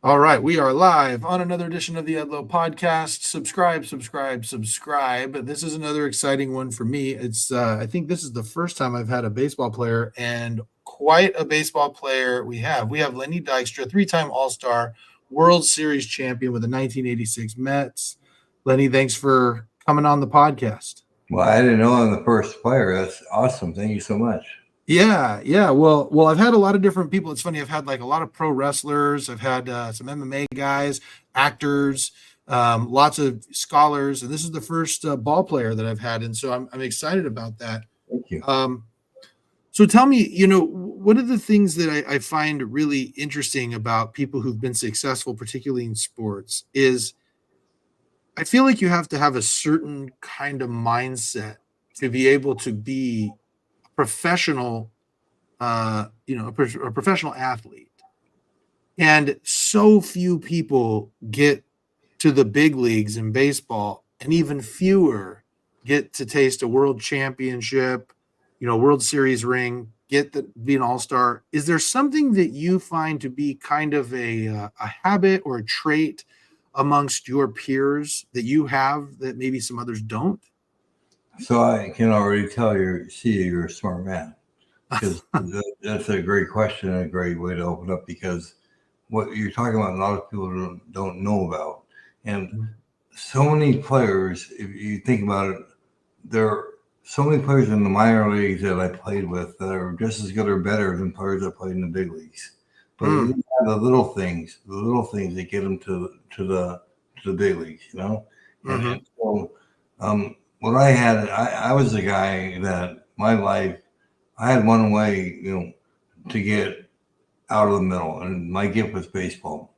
All right, we are live on another edition of the Edlow podcast. Subscribe, subscribe, subscribe. This is another exciting one for me. It's I think this is the first time I've had a baseball player, and quite a baseball player we have. We have Lenny Dykstra, three-time All-Star, World Series champion with the 1986 Mets. Lenny, thanks for coming on the podcast. Well, I didn't know I'm the first player. That's awesome. Thank you so much. Yeah. Well, I've had a lot of different people. It's funny. I've had like a lot of pro wrestlers. I've had some MMA guys, actors, lots of scholars, and this is the first ball player that I've had, and so I'm excited about that. Thank you. So tell me, what are the things that I find really interesting about people who've been successful, particularly in sports, is I feel like you have to have a certain kind of mindset to be able to be professional, a professional athlete. And so few people get to the big leagues in baseball, and even fewer get to taste a world championship, World Series ring, be an all-star. Is there something that you find to be kind of a habit or a trait amongst your peers that you have that maybe some others don't? So I can already tell you're a smart man, because that's a great question and a great way to open up, because what you're talking about, a lot of people don't know about. And so many players, if you think about it, there are so many players in the minor leagues that I played with that are just as good or better than players that played in the big leagues. But you have the little things that get them to the big leagues, And so, what I had, I was the guy that my life, I had one way, to get out of the middle, and my gift was baseball.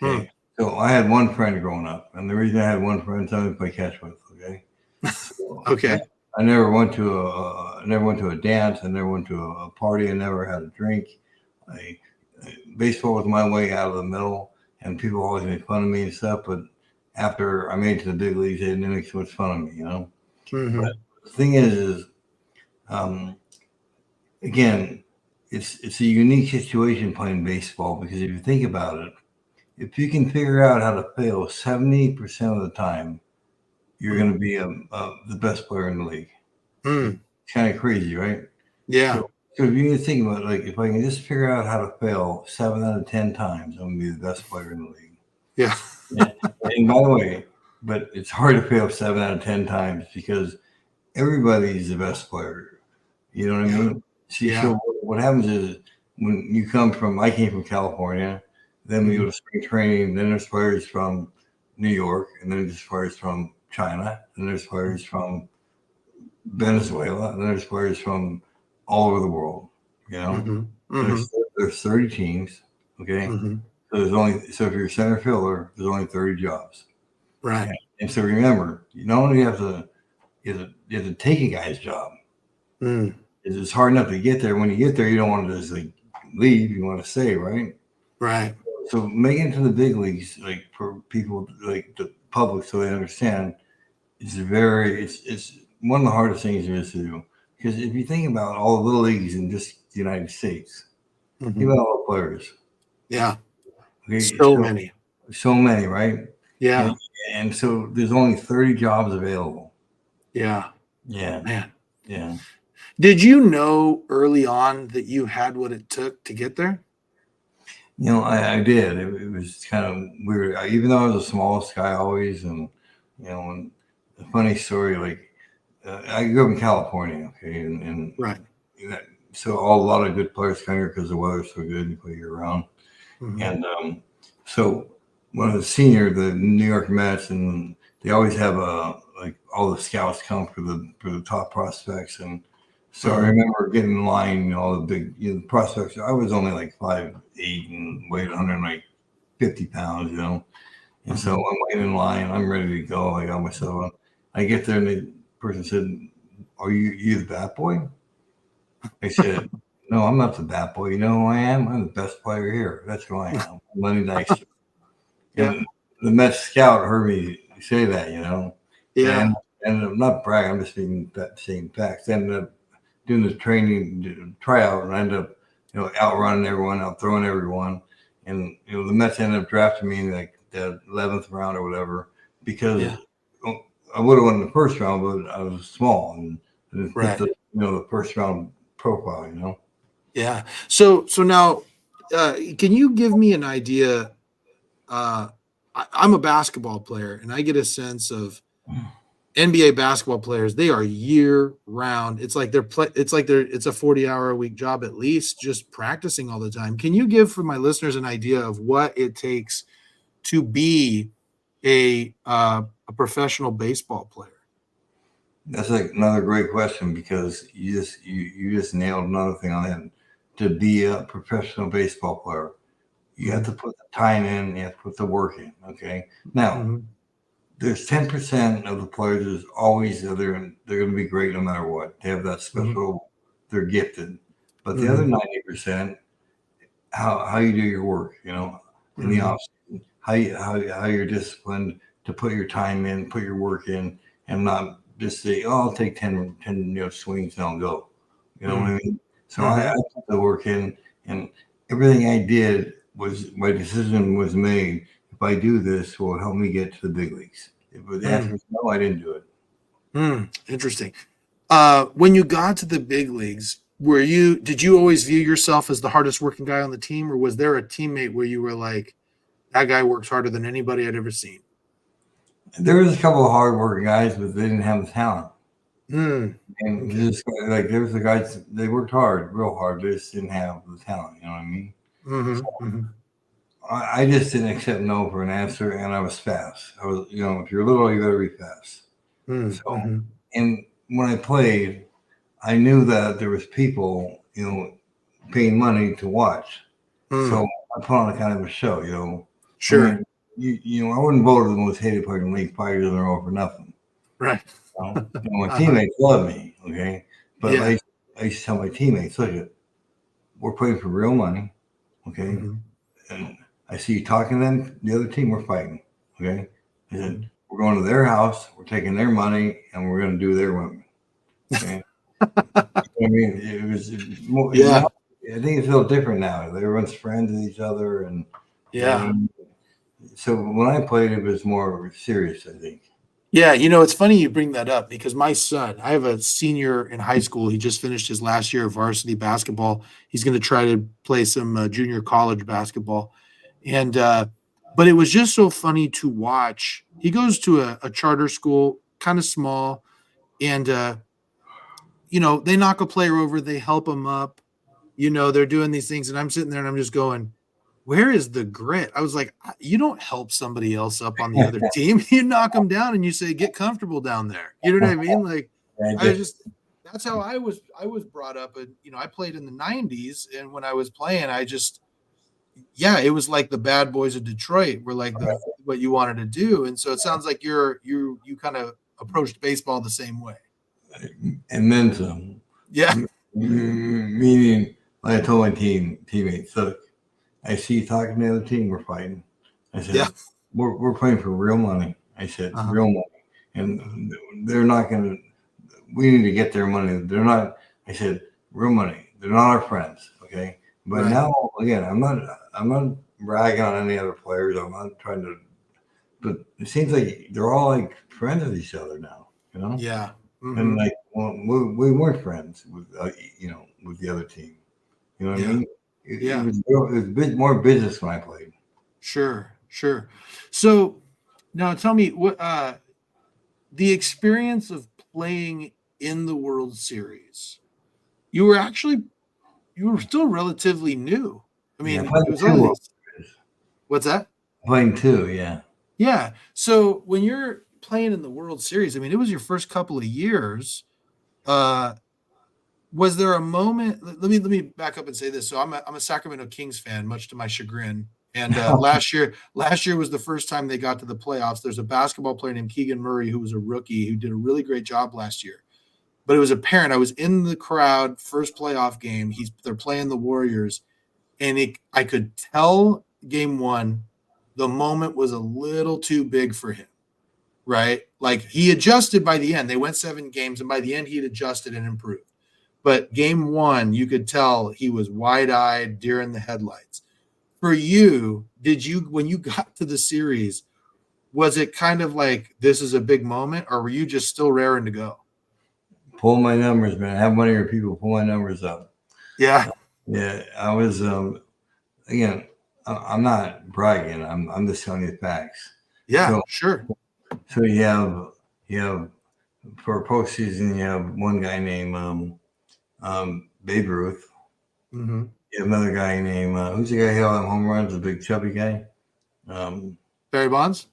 Okay. So I had one friend growing up, and the reason I had one friend is I play catch with. Okay. So Okay. I never went to a dance. I never went to a party. I never had a drink. Baseball was my way out of the middle, and people always made fun of me and stuff. But after I made it to the big leagues, they didn't make so much fun of me, But the thing is again, it's a unique situation playing baseball, because if you think about it, if you can figure out how to fail 70% of the time, you're going to be the best player in the league. It's kind of crazy, right? Yeah. So if you think about it, like, if I can just figure out how to fail 7 out of 10 times, I'm going to be the best player in the league. Yeah. And by the way, but it's hard to fail 7 out of 10 times, because everybody's the best player. You know what I mean? See, so what happens is, when you I came from California, then we go to spring training, then there's players from New York, and then there's players from China, and there's players from Venezuela, and there's players from all over the world, There's 30 teams, okay? So if you're a center fielder, there's only 30 jobs. Right. And so remember, you not only have to take a guy's job. It's hard enough to get there. When you get there, you don't want to just leave. You want to stay, right? Right. So making it to the big leagues, like, for people, like the public, so they understand, it's one of the hardest things there is to do. Because if you think about all the little leagues in just the United States, think about all the players. Yeah. Okay, so many, right? Yeah. And so there's only 30 jobs available. Yeah. Man. Yeah. Did you know early on that you had what it took to get there? I did. It was kind of weird. Even though I was the smallest guy always, and and a funny story, like, I grew up in California, okay, and right. So a lot of good players come here because the weather's so good, you play year round. And so when I was a senior, the New York Mets, and they always have all the scouts come for the top prospects, and so I remember getting in line, all the big prospects. I was only like 5'8" and weighed 150 pounds, And so I'm waiting in line. I'm ready to go. I got myself on. I get there, and the person said, "Are you the bat boy?" I said, "No, I'm not the bat boy. You know who I am? I'm the best player here. That's who I am. I'm Lenny Dykstra." And the Mets scout heard me say that, Yeah. And I'm not bragging. I'm just saying facts. Ended up doing the training tryout, and I ended up outrunning everyone, outthrowing everyone. And the the Mets ended up drafting me in like the 11th round or whatever because I would have won in the first round, but I was small and I didn't fit the the first round profile. Yeah. So now, can you give me an idea? I'm a basketball player, and I get a sense of NBA basketball players. They are year round. It's like it's a 40-hour a week job at least, just practicing all the time. Can you give for my listeners an idea of what it takes to be a professional baseball player? That's like another great question because you just nailed another thing on it. To be a professional baseball player, you have to put the time in, you have to put the work in. Okay. Now, there's 10% of the players is always they're going to be great no matter what. They have that special, they're gifted. But the other 90%, how you do your work, in the off season, how you're disciplined to put your time in, put your work in, and not just say, oh, I'll take 10 swings and I'll go. You know what I mean? So I put the work in, and everything I did was my decision was made. If I do this, will help me get to the big leagues. If the answer was no, I didn't do it. Interesting. When you got to the big leagues, did you always view yourself as the hardest working guy on the team, or was there a teammate where you were like, that guy works harder than anybody I'd ever seen? There was a couple of hard working guys, but they didn't have the talent. And just like there was the guys, they worked hard, real hard. They just didn't have the talent. You know what I mean? I just didn't accept no for an answer, and I was fast. I was, if you're little, you got to be fast. And when I played, I knew that there was people, paying money to watch. So I put on a kind of a show, Sure. I mean, I wouldn't vote as the most hated player in the league 5 years in a row for nothing. Right. My teammates love me, okay? But I used to tell my teammates, look, we're playing for real money, okay? And I see you talking to them, the other team, we're fighting, okay? I said, we're going to their house, we're taking their money, and we're going to do their women, okay? I mean, it was more, I think it's a little different now. Everyone's friends with each other, and so when I played, it was more serious, I think. Yeah, it's funny you bring that up because my son, I have a senior in high school. He just finished his last year of varsity basketball. He's going to try to play some junior college basketball. And but it was just so funny to watch. He goes to a charter school, kind of small, and they knock a player over, they help him up. They're doing these things, and I'm sitting there and I'm just going, where is the grit? I was like, you don't help somebody else up on the other team. You knock them down and you say, get comfortable down there. You know what I mean? Like, that's how I was brought up. And, I played in the 90s. And when I was playing, it was like the bad boys of Detroit were like what you wanted to do. And so it sounds like you kind of approached baseball the same way. And then some. Yeah. Meaning, I told my teammates, look, I see you talking to the other team, we're fighting. I said, we're playing for real money. I said, real money. And they're not going to, we need to get their money. They're not, I said, real money. They're not our friends. Okay. But now, again, I'm not bragging on any other players. I'm not trying to, but it seems like they're all like friends with each other now, Yeah. And like, we weren't friends with, with the other team. You know what I mean? It was a bit more business when I played. Sure. So now tell me what the experience of playing in the World Series. You were still relatively new. I mean, it was only what's that? Playing two, yeah. Yeah. So when you're playing in the World Series, I mean, it was your first couple of years. Was there a moment? Let me back up and say this. So I'm a Sacramento Kings fan, much to my chagrin. And last year was the first time they got to the playoffs. There's a basketball player named Keegan Murray who was a rookie who did a really great job last year. But it was apparent. I was in the crowd, first playoff game. They're playing the Warriors, and I could tell game one, the moment was a little too big for him. Right? Like he adjusted by the end. They went 7 games, and by the end, he had adjusted and improved. But game one, you could tell he was wide-eyed, deer in the headlights. for you, when you got to the series, was it kind of like this is a big moment, or were you just still raring to go? Pull my numbers, man. Have one of your people pull my numbers up. Yeah. Yeah, I was again. I'm not bragging. I'm just telling you facts. Yeah, So sure. so you have for postseason you have one guy named Babe Ruth. Mm-hmm. You have another guy named who's the guy who hit all them home runs? The big chubby guy. Um, Barry Bonds?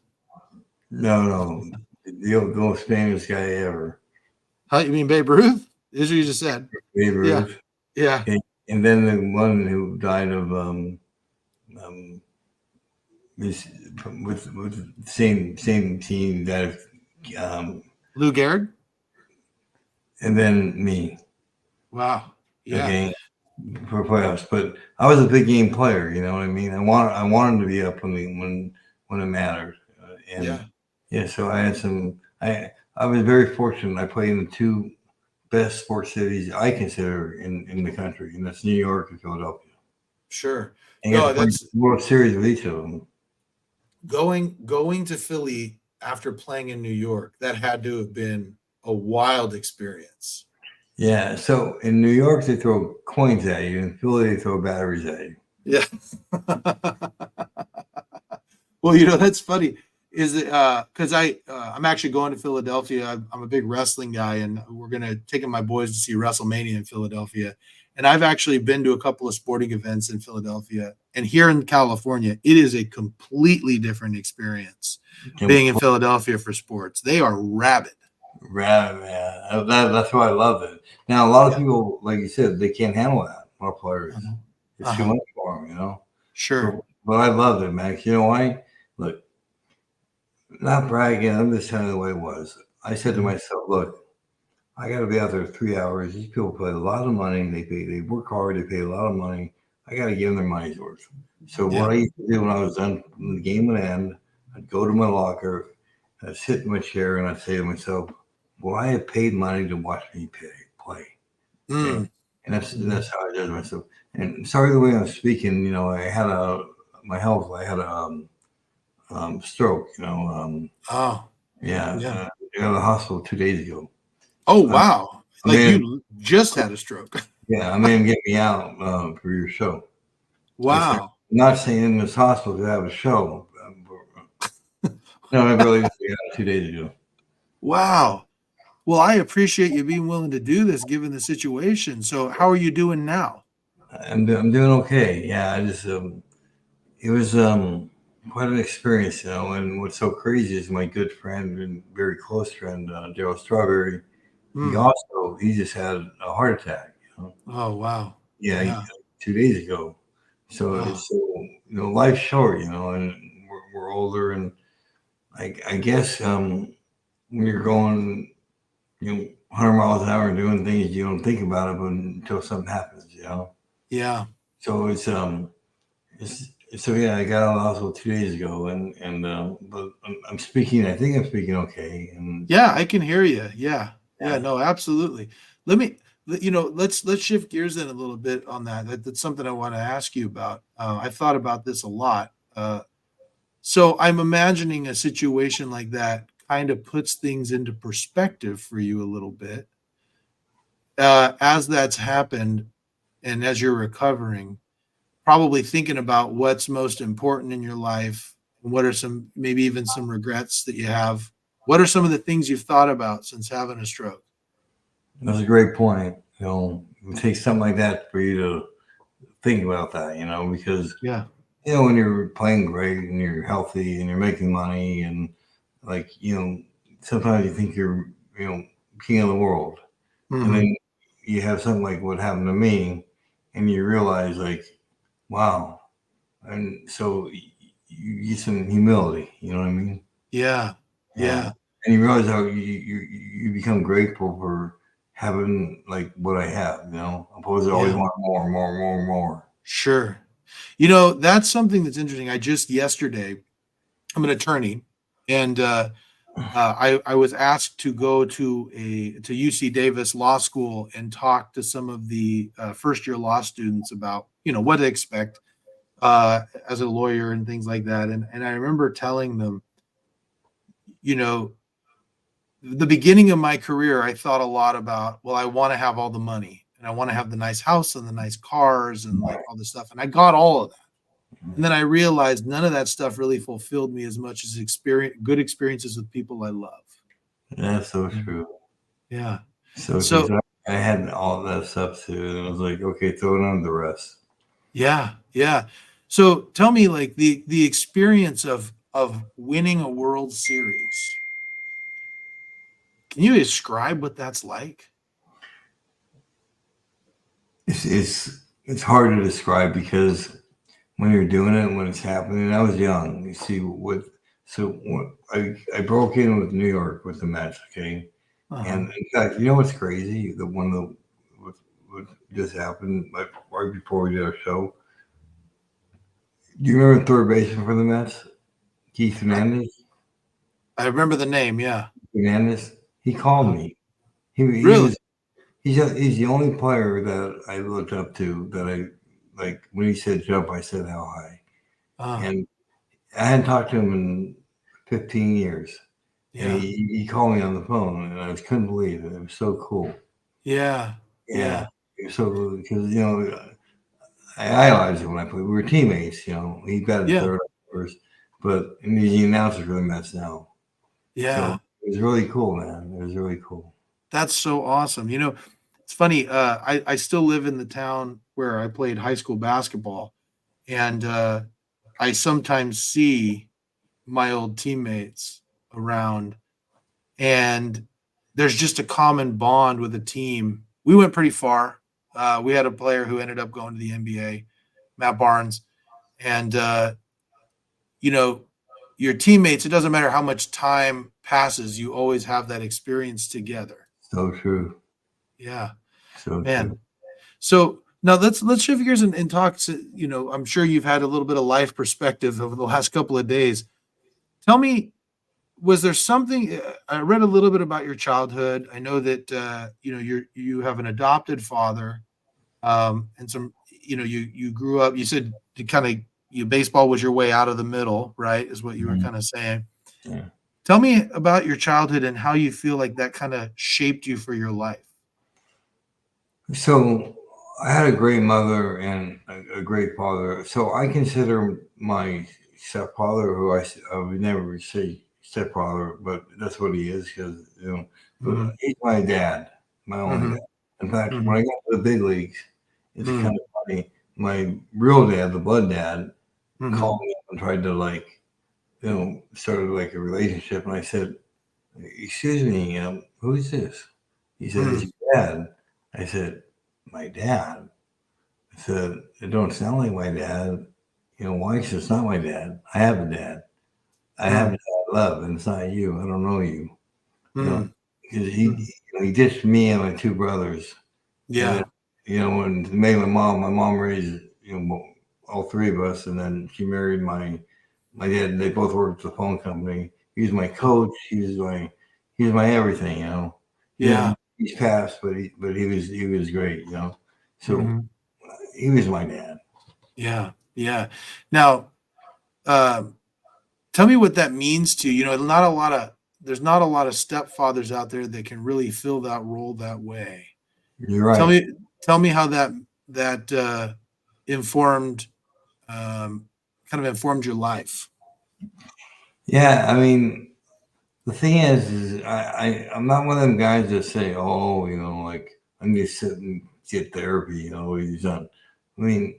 no, the most famous guy ever, How you mean Babe Ruth? Is what you just said. Babe Yeah. Ruth. Yeah. Okay. And then the one who died of um, with the same team that Lou Gehrig? and then me. Wow. Yeah. Okay, for playoffs. But I was a big game player. You know what I mean. I wanted to be up when it mattered. And Yeah. yeah, so I had some. I was very fortunate. I played in the two best sports cities I consider in the country, and that's New York and Philadelphia. Sure. And got No, to play that's World Series with each of them. going to Philly after playing in New York. That had to have been a wild experience. Yeah. So in New York they throw coins at you, in Philly they throw batteries at you. Yeah. Well, that's funny. Is it because I'm actually going to Philadelphia. I'm a big wrestling guy, and we're gonna taking my boys to see WrestleMania in Philadelphia. And I've actually been to a couple of sporting events in Philadelphia. And here in California, it is a completely different experience being in Philadelphia for sports. They are rabid. Right, man. That's why I love it. Now, a lot of people, like you said, they can't handle that. A lot of players, Uh-huh. it's too much for them, you know. Sure. But I love it, Max. You know why? Look, not bragging. I'm just telling you the way it was. I said to myself, look, I got to be out there 3 hours. These people pay a lot of money. They work hard. They pay a lot of money. I got to give them their money's worth. So what I used to do when I was done, when the game would end, I'd go to my locker, I'd sit in my chair, and I'd say to myself, well, I have paid money to watch me play. Okay? And that's how I judge myself. And sorry the way I'm speaking, I had my health, I had a stroke, Oh, yeah, yeah. I got to the hospital 2 days ago. Oh, wow. Like Man, you just had a stroke. yeah, I made him get me out for your show. I'm not saying in this hospital to have a show. No, I really got 2 days ago. Wow. Well, I appreciate you being willing to do this given the situation. So how are you doing now? I'm doing okay. Yeah, I just it was quite an experience, And what's so crazy is my good friend and very close friend, Daryl Strawberry. He just had a heart attack. Oh, wow. Yeah, Yeah. 2 days ago. So Wow. it's life's short, and we're older, and I guess when you're going 100 miles an hour and doing things you don't think about it until something happens. Yeah. So so yeah, I got out of the hospital 2 days ago, but I'm speaking. I think I'm speaking okay. And Yeah, I can hear you. Yeah. Yeah, no, absolutely. Let's shift gears then a little bit on that. That's something I want to ask you about. I've thought about this a lot. So I'm imagining a situation like that kind of puts things into perspective for you a little bit. As that's happened and as you're recovering, probably thinking about what's most important in your life, and what are maybe even some regrets that you have. What are some of the things you've thought about since having a stroke? that's a great point. It takes something like that for you to think about that. Because Yeah. when you're playing great and you're healthy and you're making money and like sometimes you think you're king of the world, and then you have something like what happened to me, and you realize like, wow, and so you get some humility. You know what I mean? Yeah. Yeah. And you realize how you become grateful for having like what I have. Opposed to always Yeah. want more, more, more, more. Sure. That's something that's interesting. Yesterday, I'm an attorney, and I was asked to go to UC Davis Law School and talk to some of the first year law students about what to expect as a lawyer and things like that. And I remember telling them, you know, the beginning of my career, I thought a lot about, well, I want to have all the money and I want to have the nice house and the nice cars and like all this stuff. And I got all of that. And then I realized none of that stuff really fulfilled me as much as good experiences with people I love. That's so true. Yeah. So So I had all that stuff too, and I was like, okay, throw it on the rest. yeah, yeah. So tell me, like the experience of winning a World Series. Can you describe what that's like? It's hard to describe because when you're doing it, when it's happening, I was young. You see I broke in with New York with the Mets, okay, Uh-huh. and in fact, you know what's crazy? The one that what just happened like right before we did our show. Do you remember third baseman for the Mets, Keith Hernandez? I remember the name. Yeah. Hernandez. He called Uh-huh. me. He Really? was he's the only player that I looked up to that I like when he said jump, I said how high. Uh, And I hadn't talked to him in 15 years. And yeah. he called me on the phone and I just couldn't believe it. It was so cool. Yeah. Yeah. Yeah. It was so cool because I idolized him when I played. We were teammates, He batted Yeah. third first, but and he's the announcer for the Mets now. So Yeah. it was really cool, man. It was really cool. That's so awesome. It's funny. I still live in the town where I played high school basketball, and I sometimes see my old teammates around, and there's just a common bond with the team. We went pretty far. We had a player who ended up going to the NBA, Matt Barnes, and you know, your teammates. It doesn't matter how much time passes, you always have that experience together. So true. Yeah, So man. true. So now let's shift gears and talk. I'm sure you've had a little bit of life perspective over the last couple of days. Tell me, was there something? I read a little bit about your childhood. I know that you have an adopted father, and some. You grew up. You said baseball was your way out of the middle, right? Is what you were Mhm. kind of saying. Yeah. Tell me about your childhood and how you feel like that kind of shaped you for your life. So I had a great mother and a great father. So I consider my stepfather, I would never say stepfather, but that's what he is because but Hmm. he's my dad, my only dad. Hmm. In fact, when Hmm. I got to the big leagues, it's kind Hmm. of funny. My real dad, the blood dad, called Hmm. me up and tried to started like a relationship, and I said, "Excuse me, who's this?" He said, "It's Hmm. your dad." I said, "My dad?" I said, "It don't sound like my dad." Why? He said, "It's not my dad. I have a dad. I have a Hmm. dad I love, and it's not you. I don't know you." You know, Hmm. because Hmm. he ditched me and my two brothers, and then Yeah. when he made my mom raised all three of us, and then she married my dad. They both worked at the phone company. He was my coach. He was my everything. Yeah. He's passed, but he was great. So Hmm. he was my dad. Yeah. Yeah. Now, um, tell me what that means to you. There's not a lot of stepfathers out there that can really fill that role that way. You're Tell right. me, tell me how that informed, um, kind of informed your life. Yeah, I mean, the thing is I'm not one of them guys that say, oh, like I'm gonna sit and get therapy. He's done. I mean,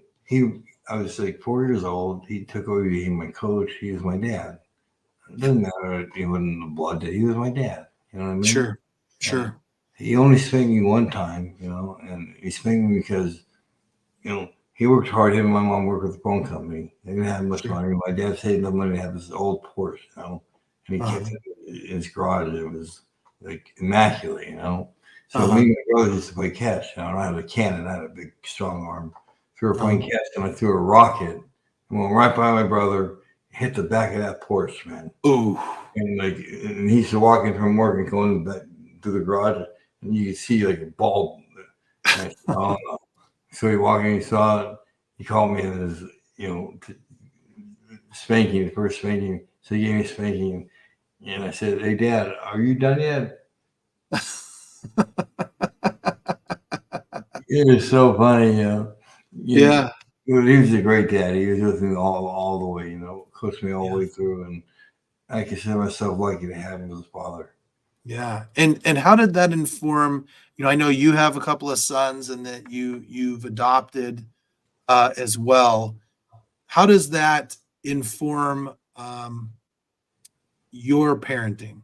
I was like 4 years old. He took over being my coach. He was my dad. It Yeah. doesn't matter if he wasn't the blood. He was my dad. You know what I mean? Sure. And Sure. he only spanked me one time. And he spanked me because he worked hard. Him and my mom worked with the phone company. They didn't have much Sure. money. My dad saved the money to have this old Porsche, and he kept Uh-huh. it in his garage. It was like immaculate. So me Uh-huh. and my brothers used to play catch. I don't have a cannon. I had a big, strong arm. So we were playing Uh-huh. catch, and I threw a rocket and went right by my brother, hit the back of that Porsche, man. Ooh. And he used to walk in from work and go in the back to the garage, and you could see like a bulb. And I said, "Oh no." So he walked in, he saw it. He called me, and spanking, the first spanking. So he gave me a spanking, and I said, "Hey, Dad, are you done yet?" It was so funny, Yeah. He was a great dad. He was with me all the way, coached me all the Yeah. way through, and I consider myself lucky to have him as a father. Yeah. And how did that inform, I know you have a couple of sons and that you've adopted as well. How does that inform your parenting?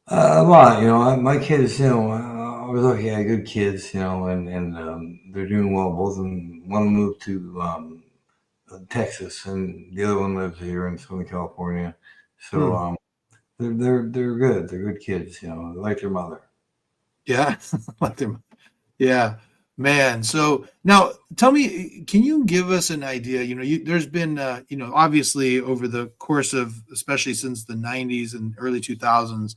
A lot, my kids, I was lucky. I had good kids, and they're doing well. Both of them. One moved to Texas, and the other one lives here in Southern California. So Hmm. they're good. They're good kids, they like their mother. Yeah. Let them. Yeah, man. So now tell me, can you give us an idea? There's been, obviously over the course of, especially since the 90s and early 2000s,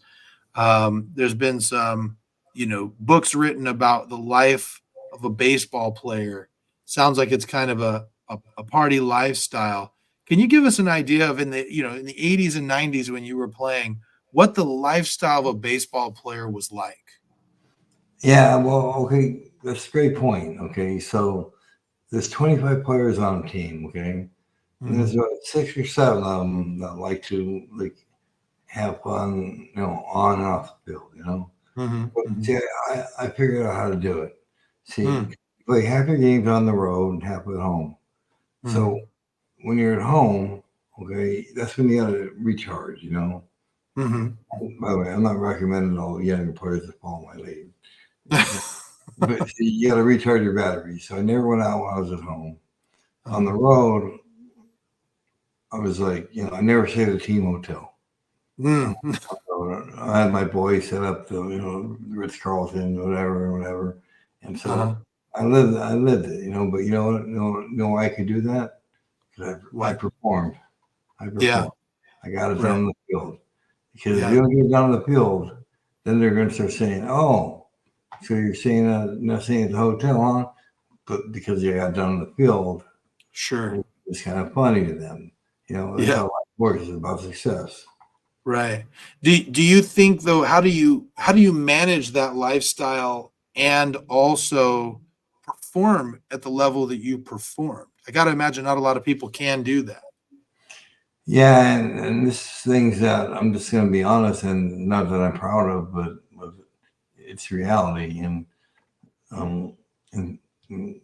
there's been some, books written about the life of a baseball player. Sounds like it's kind of a party lifestyle. Can you give us an idea of in the 80s and 90s when you were playing, what the lifestyle of a baseball player was like? Yeah, well, okay, that's a great point. Okay, so there's 25 players on a team. Okay, and there's Hmm. about 6 or 7 of them that like to have fun, on and off the field. Hmm. But Hmm. see, I figured out how to do it. See, Hmm. play half your games on the road and half at home. So Hmm. when you're at home, okay, that's when you got to recharge. Mhm. By the way, I'm not recommending all younger players to follow my lead. But see, you got to recharge your battery. So I never went out when I was at home. On the Uh-huh. road, I was like, I never stayed at a team hotel. Mm. So I had my boys set up the Ritz Carlton, whatever. And Uh-huh. so I lived it. But you know what? Why I could do that? Because I What? performed. I Yeah. performed. I got it done Right. on the field. Because if you Yeah. don't get it done on the field, then they're going to start saying, "Oh, so you're saying not staying at the hotel, huh?" But because you got done on the field, Sure. it's kind of funny to them. That's Yeah. how life works. It's about success. Right. Do you think though, how do you manage that lifestyle and also perform at the level that you performed? I got to imagine not a lot of people can do that. Yeah, and this is things that I'm just going to be honest, and not that I'm proud of, but it's reality. Um, and, and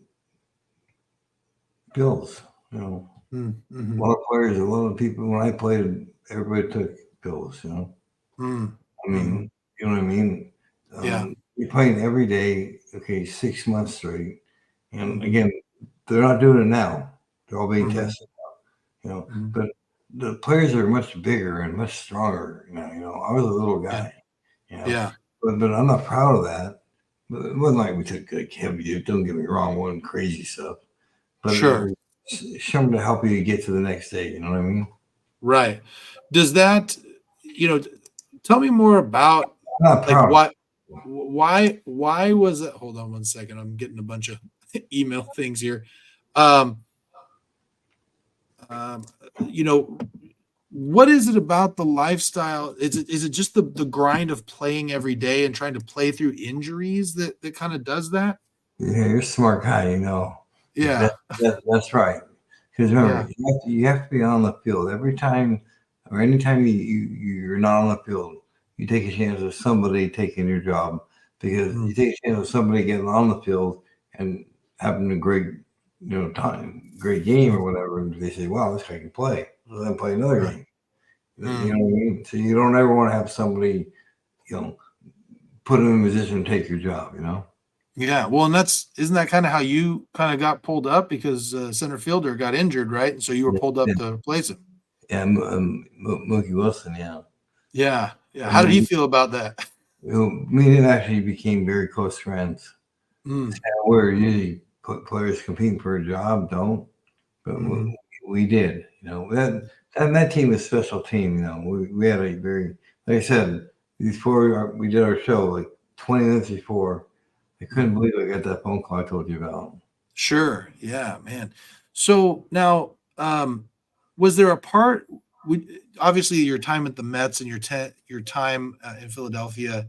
pills, Mm. a Mhm. lot of players, a lot of people. When I played, everybody took pills. Mm. I Mhm. mean, you know what I mean? Yeah. You're playing every day, okay, 6 months straight. And Mhm. again, they're not doing it now. They're all being Mhm. tested, Mhm. but the players are much bigger and much stronger now. I was a little Yeah. guy, you know, Yeah. but I'm not proud of that. But it wasn't like we took like heavy, don't get me wrong, wasn't crazy stuff, but it Sure. was something to help you get to the next day. You know what I mean? Right. Does that, you know, tell me more about I'm not like proud. why was it? Hold on one second. I'm getting a bunch of email things here. Um, um, you know, what is it about the lifestyle? Is it just the grind of playing every day and trying to play through injuries that kind of does that? Yeah, you're a smart guy. That, Yeah. that's right. Because remember, Yeah. you have to be on the field every time, or anytime you're not on the field. You take a chance of somebody taking your job because Mm. you take a chance of somebody getting on the field and having a great, time, great game or Mm. whatever. And they say, "Wow, this guy can play." So then play another Right. game. You Mm. know what I mean? So you don't ever want to have somebody, you know, put in a position to take your job. Yeah, well, and isn't that kind of how you kind of got pulled up because center fielder got injured, right? And so you were pulled up Yeah, to replace him. yeah, Mookie Wilson, yeah. Yeah, yeah. How did he And feel about that? me and him actually became very close friends. It's Mm. kind of weird. Usually, players competing for a job don't, but Hmm. we did. That team is a special team. We had a very, like I said, before we did our show, like 20 minutes before, I couldn't Hmm. believe I got that phone call I told you about. Sure. Yeah, man. So now, was there a part? Obviously, your time at the Mets and your time in Philadelphia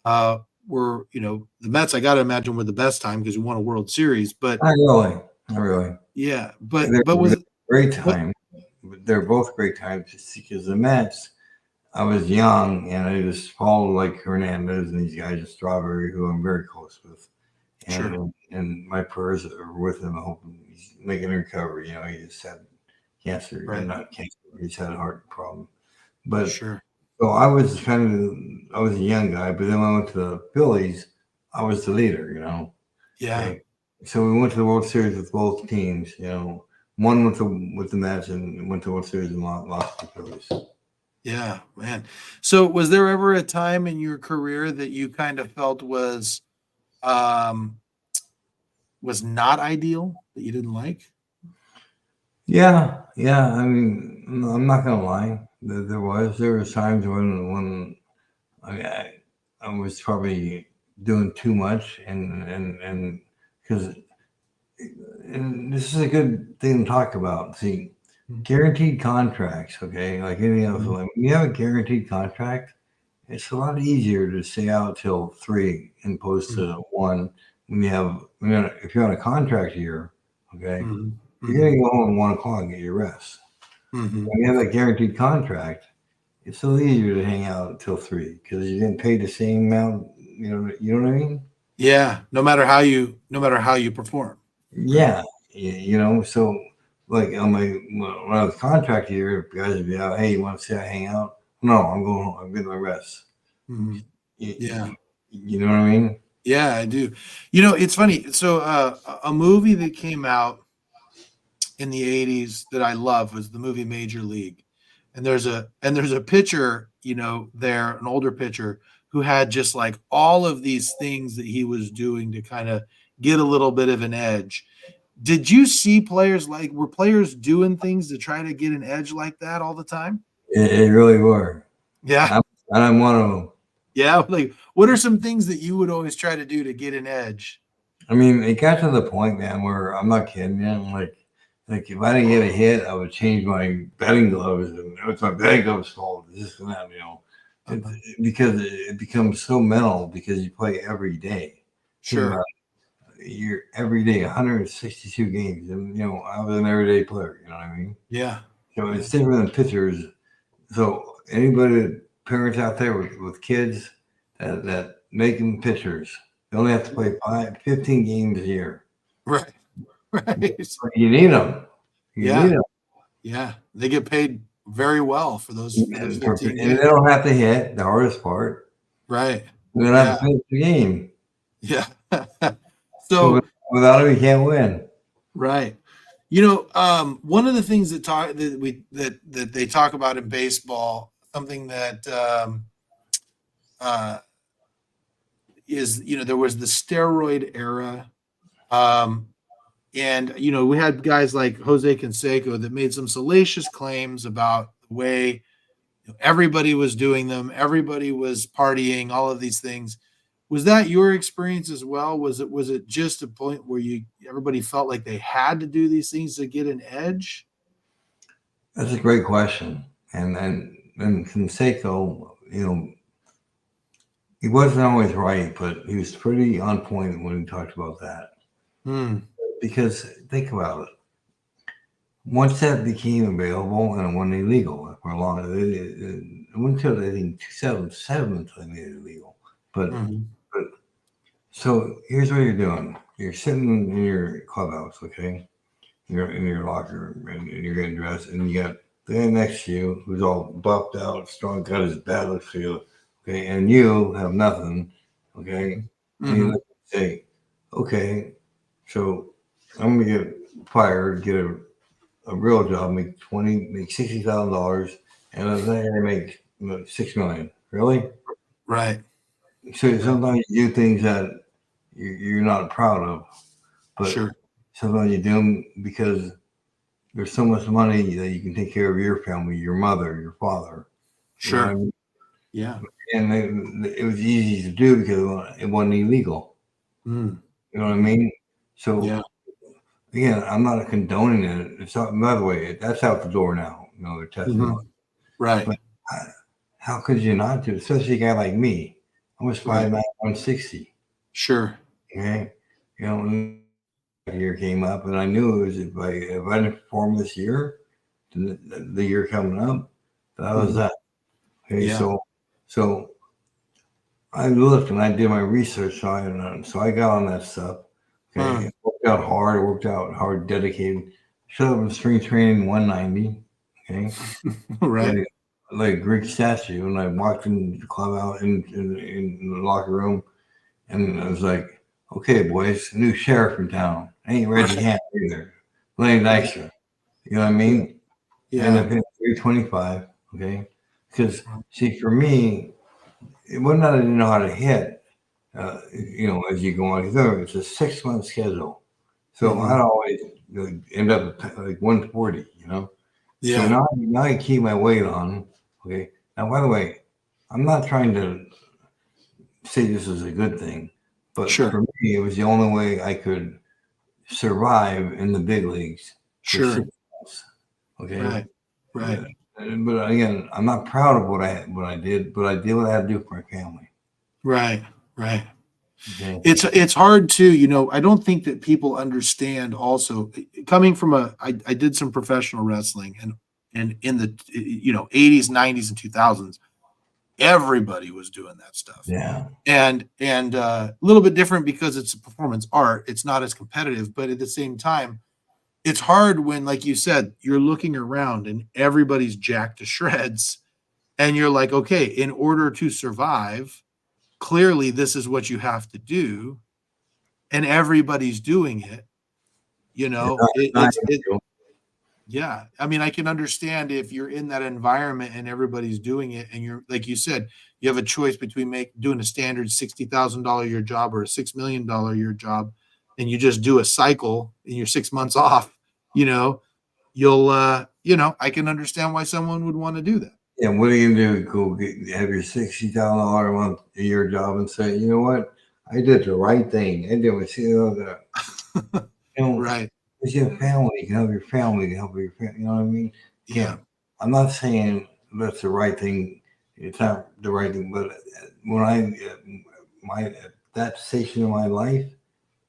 uh, were, the Mets. I got to imagine were the best time because you won a World Series. But Not really, not really. yeah, but They're was great but time. They're both great times just because the Mets. I was young and I just followed like Hernandez and these guys at Strawberry, who I'm very close with, sure, and my prayers are with him. I hope he's making a recovery. He just had cancer, and right, not cancer. He's had a heart problem. But sure, so I was a young guy, but then when I went to the Phillies, I was the leader. yeah, Okay. So we went to the World Series with both teams, one with the Mets and went to the World Series and lost to the Phillies. yeah, man. So was there ever a time in your career that you kind of felt um, was not ideal that you didn't like? Yeah, yeah. I mean, no, I'm not gonna lie. There was times when I, I was probably doing too much, and because and this is a good thing to talk about. See, guaranteed contracts, okay, like anything else. Mhm, Like when you have a guaranteed contract, it's a lot easier to stay out till 3 in opposed mhm, to 1 if you're on a contract year, okay, mhm, you're mhm, gonna go home at 1 o'clock and get your rest. mhm. When you have a guaranteed contract, it's a little easier to hang out till 3 because you didn't pay the same amount. You know what I mean? Yeah, no matter how you perform, right? Yeah, so like on when I was contract here, guys would be out. Hey, you want to see I hang out? No, I'm going home. I'm getting my rest. Mhm. You, Yeah. you, you know what I mean? Yeah, I do. It's funny. So, a movie that came out in the '80s that I love was the movie Major League, and there's a pitcher, there, an older pitcher who had just like all of these things that he was doing to kind of get a little bit of an edge. Did you see were players doing things to try to get an edge like that all the time? It really were. Yeah. I'm, and I'm one of them. Yeah. Like, what are some things that you would always try to do to get an edge? I mean, it got to the point, man, where I'm not kidding you. Like if I didn't get a hit, I would change my batting gloves, and it's my batting gloves fault. This and that, Uh-huh. because it becomes so mental because you play every day. Think about Sure. you're every day, 162 games, and I was an everyday player. You know what I mean? Yeah. So Yeah. it's different than pitchers. So anybody, parents out there with kids that making pitchers, they only have to play 15 games a year. Right. Right. You need them. You need Yeah. them, Yeah. They get paid very well for those 15 and they games. don't have to hit the hardest part. Right. They don't have Yeah. to finish the game. Yeah. So So, without them, you can't win. right. One of the things that they talk about in baseball, something that uh, is, there was the steroid era. Um, and we had guys like Jose Canseco that made some salacious claims about the way everybody was doing them, everybody was partying, all of these things. Was that your experience as well? Was it just a point where everybody felt like they had to do these things to get an edge? That's a great question. And Conseco, he wasn't always right, but he was pretty on point when he talked about that. Hmm. Because think about it. Once that became available and it went illegal for a long, it went until I think 2007 until they made it illegal. Mhm. But so here's what you're doing. You're sitting in your clubhouse, okay? You're in your locker room and you're getting dressed, and you got the guy next to you who's all buffed out, strong, got his bad looks to you, okay? And you have nothing, okay? And you Mhm. look and say, okay, so I'm gonna get fired, get a real job, make $60,000, and I'm gonna make 6 million. Really? Right. So Yeah. sometimes you do things that you're not proud of, but Sure. sometimes you do them because there's so much money that you can take care of your family, your mother, your father. You know what I Sure. mean? Yeah. And it was easy to do because it wasn't illegal. Mm. You know what I Mhm. mean? So Yeah. again, I'm not condoning it. It's not, by the way, that's out the door now. They're testing Mhm. on. Right. But how could you not do it? Especially a guy like me. I was Right. 5'9", 160. Sure. Okay. And the year came up, and I knew it was if I didn't perform this year, the year coming up, that was Mhm. that. Okay. Yeah. So I looked and I did my research on it. So I got on that stuff. Okay. Mm. It worked out hard, dedicated. Showed up in spring training 190. Okay. Right. Like a Greek statue. And I walked in the club out in the locker room, and I was like, okay, boys, new sheriff in town. Ain't Reggie Right. Hamm either. Lenny Right. Dykstra. You know what I Yeah. mean? I ended Yeah. up hitting 325. Okay. Because, see, for me, it wasn't that I didn't know how to hit, as you go on. It's a 6-month schedule. So Mhm. I'd always end up at like 140, So Yeah. now I keep my weight on. Okay. Now, by the way, I'm not trying to say this is a good thing, but Sure. for me, it was the only way I could survive in the big leagues for Sure. 6 months. Okay. Right. Right. But again, I'm not proud of what I did, but I did what I had to do for my family. Right. Right. Okay. It's hard too, I don't think that people understand also coming from I did some professional wrestling and in the 80s, 90s and 2000s, everybody was doing that stuff. Yeah. And a little bit different because it's a performance art. It's not as competitive, but at the same time, it's hard when, like you said, you're looking around and everybody's jacked to shreds and you're like, okay, in order to survive, clearly this is what you have to do and everybody's doing it, It's not, it's not ideal. yeah. I mean, I can understand if you're in that environment and everybody's doing it and you're like you said, you have a choice between doing a standard $60,000 year job or a $6 million year job, and you just do a cycle and you're 6 months off, you know, I can understand why someone would want to do that. And what are you gonna do? Have your $60,000 a month a year job and say, you know what? I did the right thing. I did what you know, Right. because you have family, you can help your family, you can help your family. You know what I mean? Yeah. Again, I'm not saying that's the right thing. It's not the right thing, but when my at that station in my life,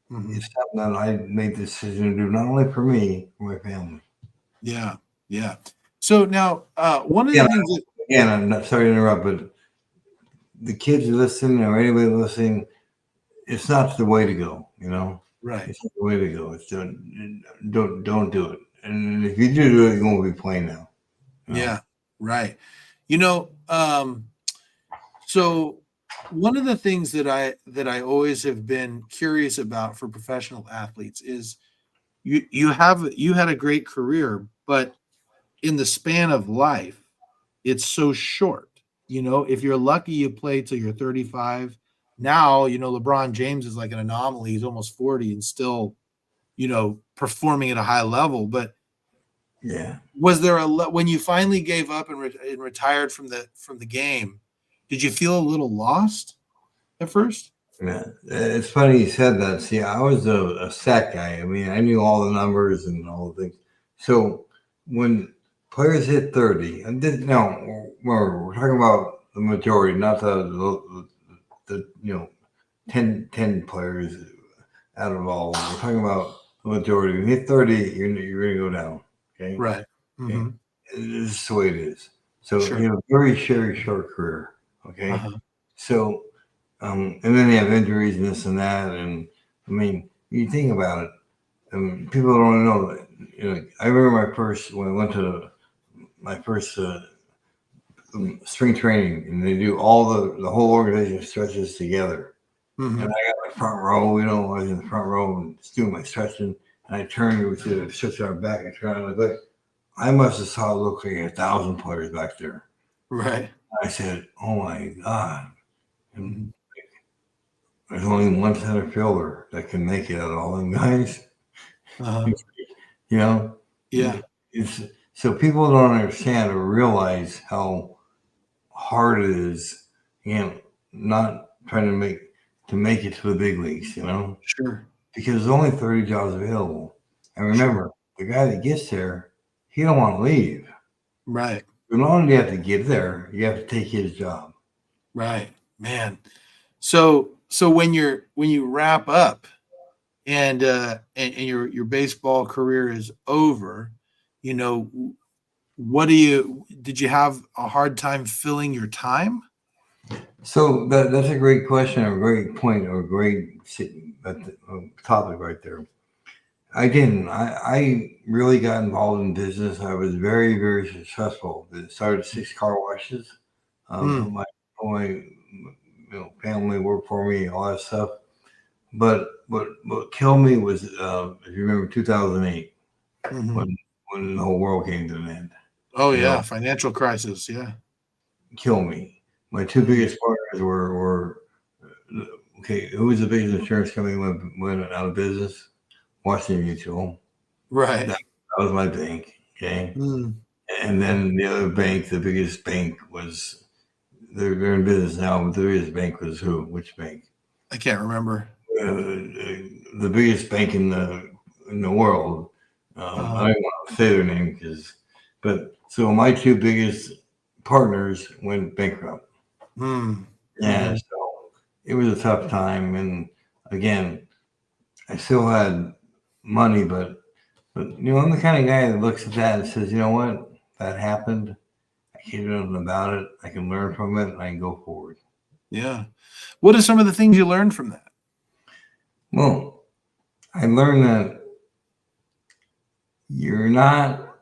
Mhm. it's something that I made the decision to do, not only for me, for my family. Yeah. Yeah. So now, one of Again, the things that I'm not sorry to interrupt, but the kids listening or anybody listening, it's not the way to go. right. It's not the way to go. It's don't do it. And if you do it, you won't be playing now. Yeah. Right. You know, So one of the things that I always have been curious about for professional athletes is you had a great career, but in the span of life, it's so short. If you're lucky, you play till you're 35. Now, LeBron James is like an anomaly. He's almost 40 and still, performing at a high level. But Yeah. was there when you finally gave up and retired from the game, did you feel a little lost at first? Yeah. It's funny you said that. See, I was a stat guy. I mean, I knew all the numbers and all the things. So when players hit 30, and did no, we're talking about the majority, not the 10 players out of all. We're talking about the majority. When you hit 30, you're going to go down. Okay. Right. Okay. Mhm. This is the way it is. So, Sure. very short career. Okay. Uh-huh. So, and then they have injuries and this and that. And I mean, you think about it, people don't know that. I remember when I went to my first spring training, and they do all the whole organization stretches together. And I Mhm. got my front row, I was in the front row and doing my stretching. And I turned, we did a stretch on my back. I turned, and I looked. I must have saw it look like 1,000 players back there. Right. I said, "Oh my God!" And Mhm. there's only one center fielder that can make it out of all them guys. Uh-huh. You know, Yeah. it's so people don't understand or realize how hard it is. Not trying to make it to the big leagues. Sure. Because there's only 30 jobs available. And remember, the guy that gets there, he don't want to leave. Right. Not only do you have to get there, you have to take his job. Right. Man. So when you wrap up and your baseball career is over, you know, did you have a hard time filling your time? So that's a great question, a great point, or a great topic right there. I didn't. I really got involved in business. I was very, very successful. I started 6 car washes. Mm, My family worked for me, all that stuff. But what killed me was, if you remember, 2008, hmm when the whole world came to an end. Oh You know, yeah, financial crisis. Yeah. kill me. My two Mm, biggest partners were okay. Who was the biggest insurance company went out of business? Washington Mutual. right. That, that was my bank. Okay, Mm, and then the other bank, the biggest bank was they're in business now, but the biggest bank was who? Which bank? I can't remember. The biggest bank in the world. Uh, I don't want to say their name but so my two biggest partners went bankrupt. mm, Yeah, hmm so it was a tough time, and again, I still had money, but I'm the kind of guy that looks at that and says, you know what, that happened. I can't do nothing about it. I can learn from it, and I can go forward. Yeah. What are some of the things you learned from that? Well, I learned that you're not,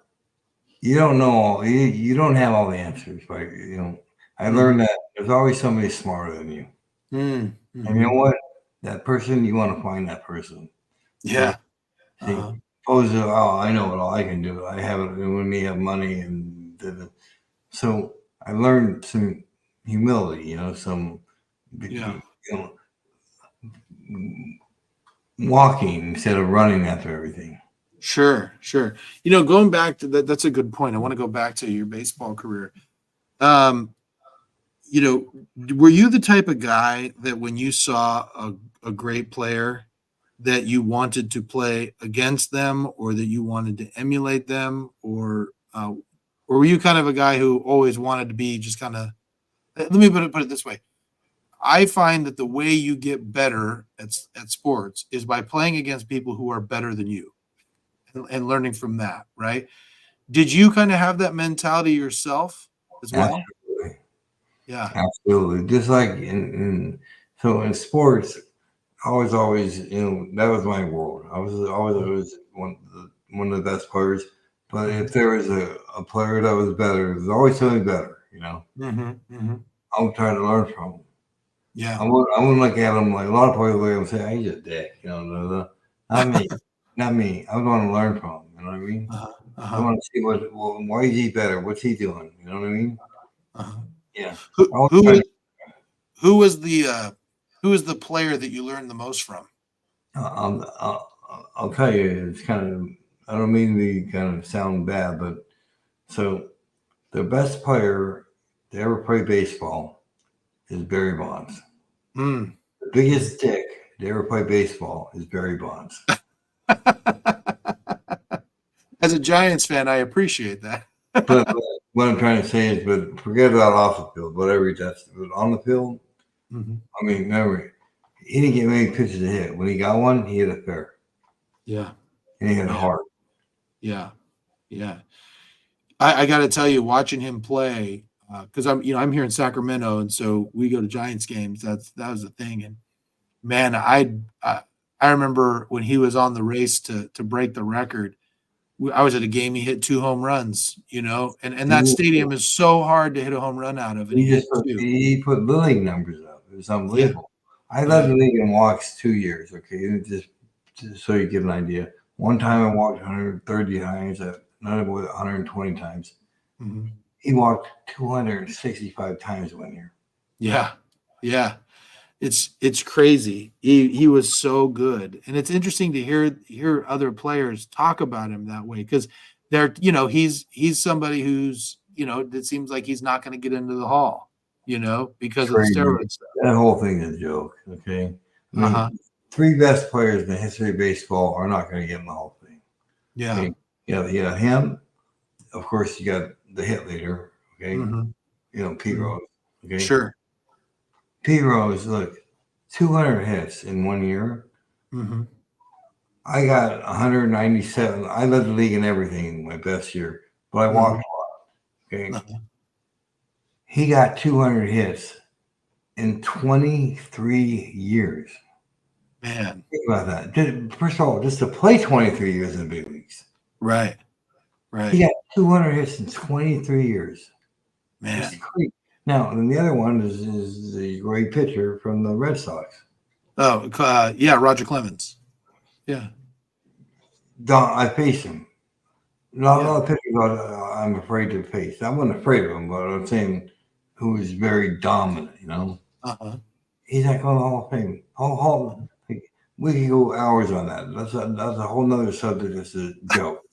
you don't know all, you don't have all the answers, right? I learned hmm that there's always somebody smarter than you, Mm, and you hmm know what, that person, you want to find that person. See, Yeah. Uh, See, opposed to, oh, I know it all, I can do it. I have it when we have money and so I learned some humility, yeah. you know, walking instead of running after everything. Sure. Sure. Going back to that, that's a good point. I want to go back to your baseball career. Um, were you the type of guy that when you saw a great player that you wanted to play against them or that you wanted to emulate them or were you kind of a guy who always wanted to be just kind of, let me put it this way. I find that the way you get better at sports is by playing against people who are better than you and learning from that, right? Did you kind of have that mentality yourself as well? Absolutely. Yeah. Absolutely. Just like so in sports, I was always, that was my world. I was always one of the best players. But if there was a player that was better, there's always something better. Mm-hmm, hmm I'm trying to learn from him. Yeah. I wouldn't look at him like a lot of players look at him and say, "Hey, he's a dick." Not me. Not me. I want to learn from him. You know what I mean? Uh-huh. I Uh-huh. want to see why is he better? What's he doing? You know what I mean? Uh-huh. Yeah. Who I always who try was to, who was the who was the player that you learned the most from? I'll tell you, it's kind of, I don't mean to be kind of sound bad, but so the best player to ever play baseball is Barry Bonds. Mm. The biggest dick to ever play baseball is Barry Bonds. As a Giants fan, I appreciate that. But what I'm trying to say is, but forget about off the field, whatever that's, but on the field, Mhm. I mean, never. He didn't get many pitches to hit. When he got one, he hit it fair, Yeah, and he hit it man. hard. Yeah, yeah. I got to tell you, watching him play, because I'm here in Sacramento, and so we go to Giants games. That was the thing, and man, I remember when he was on the race to break the record. I was at a game. He hit 2 home runs, and that He, stadium is so hard to hit a home run out of, and he he just hit put, two. he put the league numbers up. It was Yeah, unbelievable. I led yeah. the league in walks 2 years. Okay, and just so you get an idea. One time I walked 130 times. Another was 120 times. Mhm. He walked 265 times one year. Yeah, yeah. It's crazy. He was so good, and it's interesting to hear other players talk about him that way because he's somebody who's it seems like he's not going to get into the hall, because of the Crazy. steroid stuff. That whole thing is a joke. Okay, I Uh huh. mean, three best players in the history of baseball are not going to get in the Hall of Fame. Yeah. Okay. You got him. Of course, you got the hit leader. Okay. Mm-hmm. Pete Mm-hmm. Rose. Okay. Sure. Pete Rose, look, 200 hits in 1 year. Mm-hmm. I got 197. I led the league in everything my best year, but I Mm-hmm. walked a lot. Okay. Uh-huh. He got 200 hits in 23 years. Man. Think about that. First of all, just to play 23 years in the big leagues, Right. he Right. got 200 hits in 23 years. It's Man. crazy. Now, and the other one is the great pitcher from the Red Sox. Oh, yeah, Roger Clemens. Yeah. I faced him. Not a Yeah. lot of pitchers I'm afraid to face. I wasn't afraid of him, but I'm saying who is very dominant. Uh-huh. He's not going to the Hall of Fame. We could go hours on that. That's a whole nother subject. It's a joke.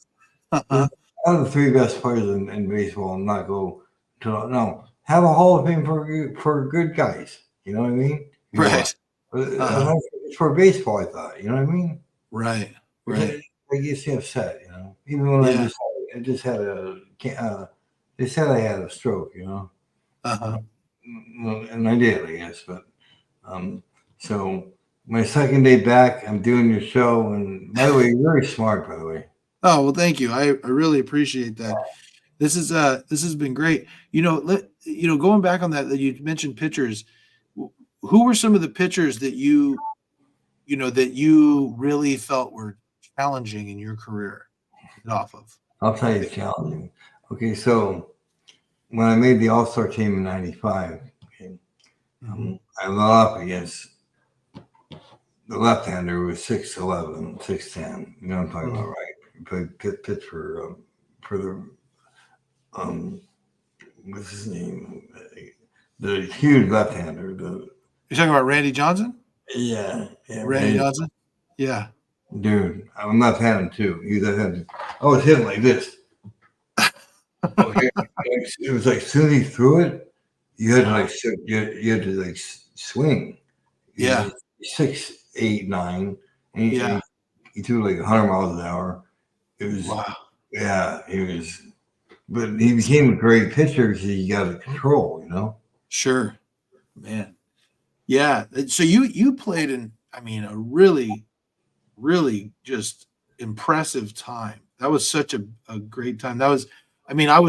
Uh-huh. Out of the three best players in baseball, not go to no. Have a Hall of Fame for good guys. You know what I mean? Right. Uh-huh. It's for baseball. I thought. You know what I mean? Right. Right. I get upset. Even when Yeah. I just had they said I had a stroke. Uh-huh. And I did, I guess. But so my second day back, I'm doing your show, and by the way, you're very smart. By the way. Oh, well, thank you. I really appreciate that. This has been great. Going back on that you mentioned pitchers. Who were some of the pitchers that you really felt were challenging in your career to get off of? I'll tell you, it's challenging. Okay, so when I made the All-Star team in '95, okay, I went up against the left-hander who was 6'11", 6'10". You know what I'm talking about, right? He played pitch for the what's his name? The huge left-hander. You're talking about Randy Johnson? Yeah, Randy Johnson? Yeah. Dude, I'm left-handed too. He's left-handed. I was hitting like this. Okay, it was like as soon as he threw it, you had to swing. Yeah. 6, 8, 9, and he threw like 100 miles an hour. It was yeah, he was, but he became a great pitcher because he got it control. Sure, man. Yeah. So you played in, a really, really just impressive time. That was such a great time. I was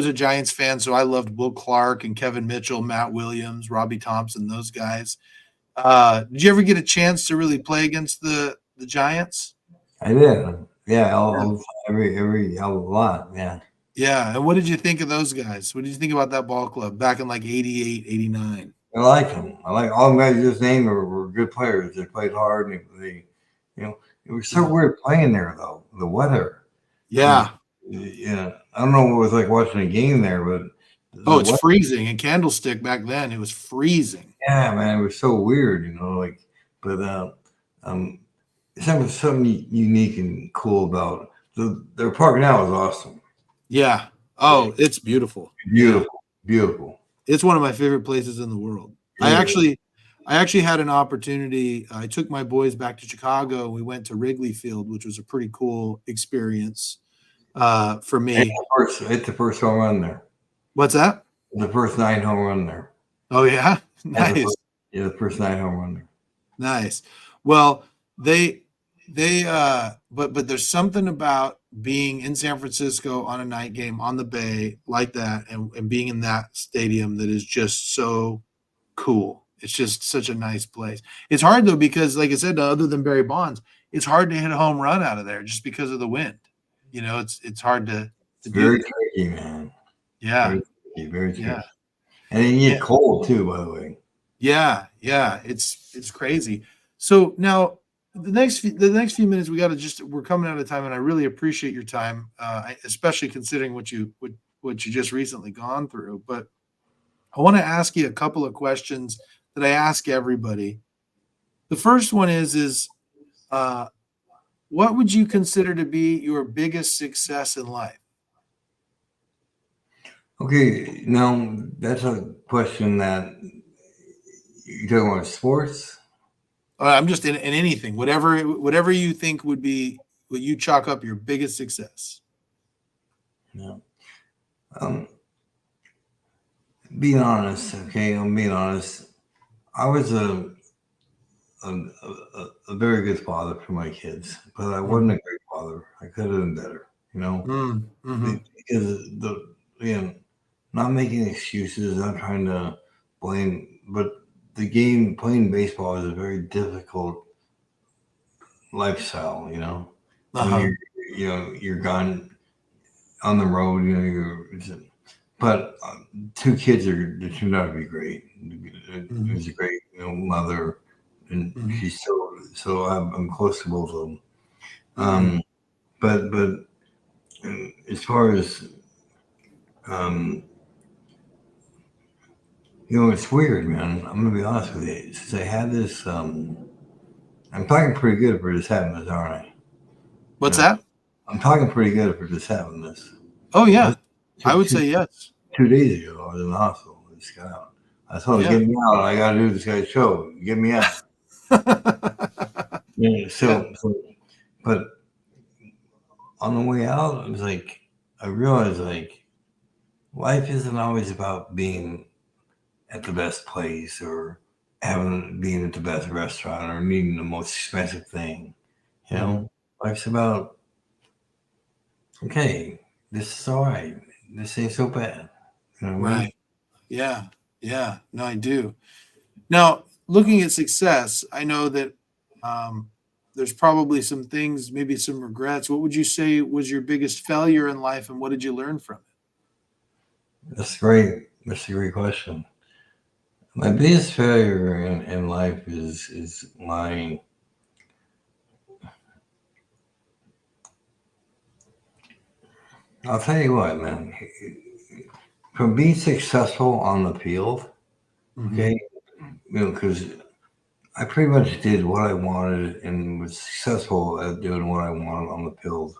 a Giants fan, so I loved Will Clark and Kevin Mitchell, Matt Williams, Robbie Thompson, those guys. Did you ever get a chance to really play against the Giants? I did. Yeah, every a lot. Yeah. Yeah. And what did you think of those guys? What did you think about that ball club back in like 88, 89? I like them. I like all the guys just named were good players. They played hard, and it was so weird playing there though. The weather. Yeah. Yeah. I don't know what it was like watching a game there, but it's freezing in Candlestick back then. It was freezing. Yeah, man, it was so weird, but something unique and cool about their park now is awesome. Yeah. Oh, it's beautiful. Beautiful. It's one of my favorite places in the world. I actually had an opportunity. I took my boys back to Chicago. And we went to Wrigley Field, which was a pretty cool experience for me. Hit the first home run there. What's that? The first 9 home run there. Oh yeah, nice. The first 9 home run there. Nice. Well, but there's something about being in San Francisco on a night game on the Bay like that and being in that stadium that is just so cool. It's just such a nice place. It's hard though, because like I said, other than Barry Bonds, it's hard to hit a home run out of there just because of the wind. It's hard to very tricky, man. Yeah. Very tricky. Yeah. And then you get cold too, by the way. Yeah. It's crazy. So now the next few minutes we're coming out of time, and I really appreciate your time, especially considering what you just recently gone through. But I want to ask you a couple of questions that I ask everybody. The first one is what would you consider to be your biggest success in life? Okay, now that's a question that you're talking about sports. I'm just in anything, whatever you think would be what you chalk up your biggest success? Yeah. Being honest, okay, I'm being honest. I was a very good father for my kids, but I wasn't a great father. I could have been better, because not making excuses, not trying to blame, but the game playing baseball is a very difficult lifestyle, when you're gone on the road, but two kids they turned out to be great. It was a great, mother, and she's so I'm close to both of them. But as far as it's weird, man. I'm gonna be honest with you. Since I had this, I'm talking pretty good for this having this, aren't I? What's that? I'm talking pretty good for just having this. Oh yeah, I would say yes. 2 days ago, I was in the hospital. I just got out. I told him, "Get me out! I got to do this guy's show. Get me out." But on the way out, it was like I realized life isn't always about being at the best place or being at the best restaurant or needing the most expensive thing. Life's about, okay, this is all right. This ain't so bad. You know what I mean? Yeah. Yeah. No, I do. Now, looking at success, I know that there's probably some things, maybe some regrets. What would you say was your biggest failure in life, and what did you learn from it? That's great. That's a great question. My biggest failure in life is my I'll tell you what, man. From being successful on the field, okay, because I pretty much did what I wanted and was successful at doing what I wanted on the field.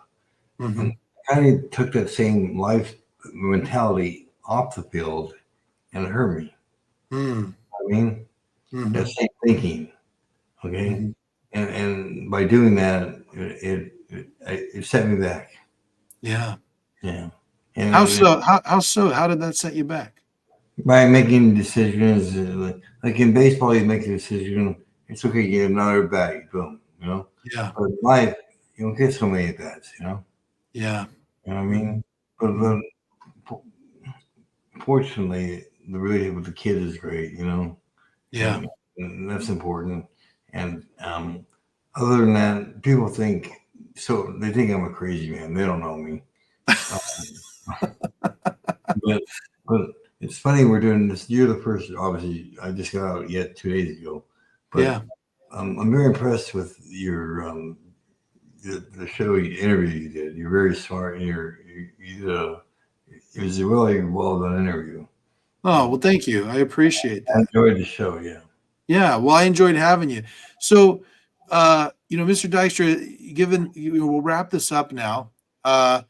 And I kind of took that same life mentality off the field, and it hurt me. I mean, that same thinking, okay, and by doing that, it set me back. Yeah. And How so? How so? How did that set you back? By making decisions, like in baseball, you make a decision. It's okay, you get another bat, boom, Yeah. But in life, you don't get so many bats, Yeah. You know what I mean? But fortunately, the relationship with the kid is great, Yeah. And that's important. And other than that, people think they think I'm a crazy man. They don't know me. But it's funny we're doing this. You're the first. Obviously, I just got out 2 days ago. But I'm very impressed with your the show interview you did. You're very smart. And it was a really well done interview. Oh, well, thank you. I appreciate that. I enjoyed the show. Yeah. Yeah. Well, I enjoyed having you. So, Mr. Dykstra, we'll wrap this up now. But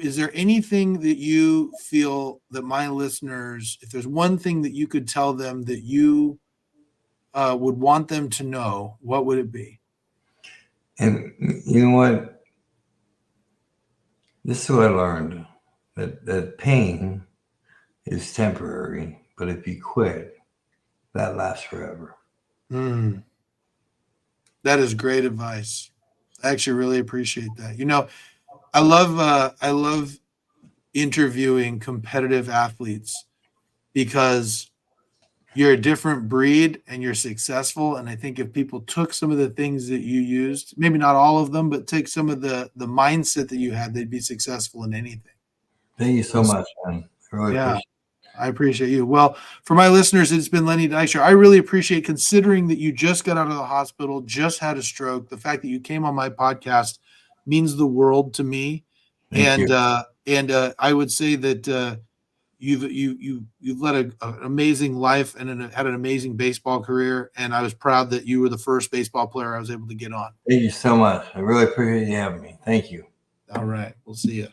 is there anything that you feel that my listeners, if there's one thing that you could tell them that you would want them to know, what would it be? And you know what? This is what I learned, that pain is temporary, but if you quit, that lasts forever. That is great advice. I actually really appreciate that. I love interviewing competitive athletes because you're a different breed and you're successful. And I think if people took some of the things that you used, maybe not all of them, but take some of the mindset that you had, they'd be successful in anything. Thank you so much, man. I really appreciate it. I appreciate you. Well, for my listeners, it's been Lenny Dykstra. I really appreciate, considering that you just got out of the hospital, just had a stroke. The fact that you came on my podcast means the world to me. Thank you. I would say that you've led an amazing life and had an amazing baseball career. And I was proud that you were the first baseball player I was able to get on. Thank you so much. I really appreciate you having me. Thank you. All right. We'll see you.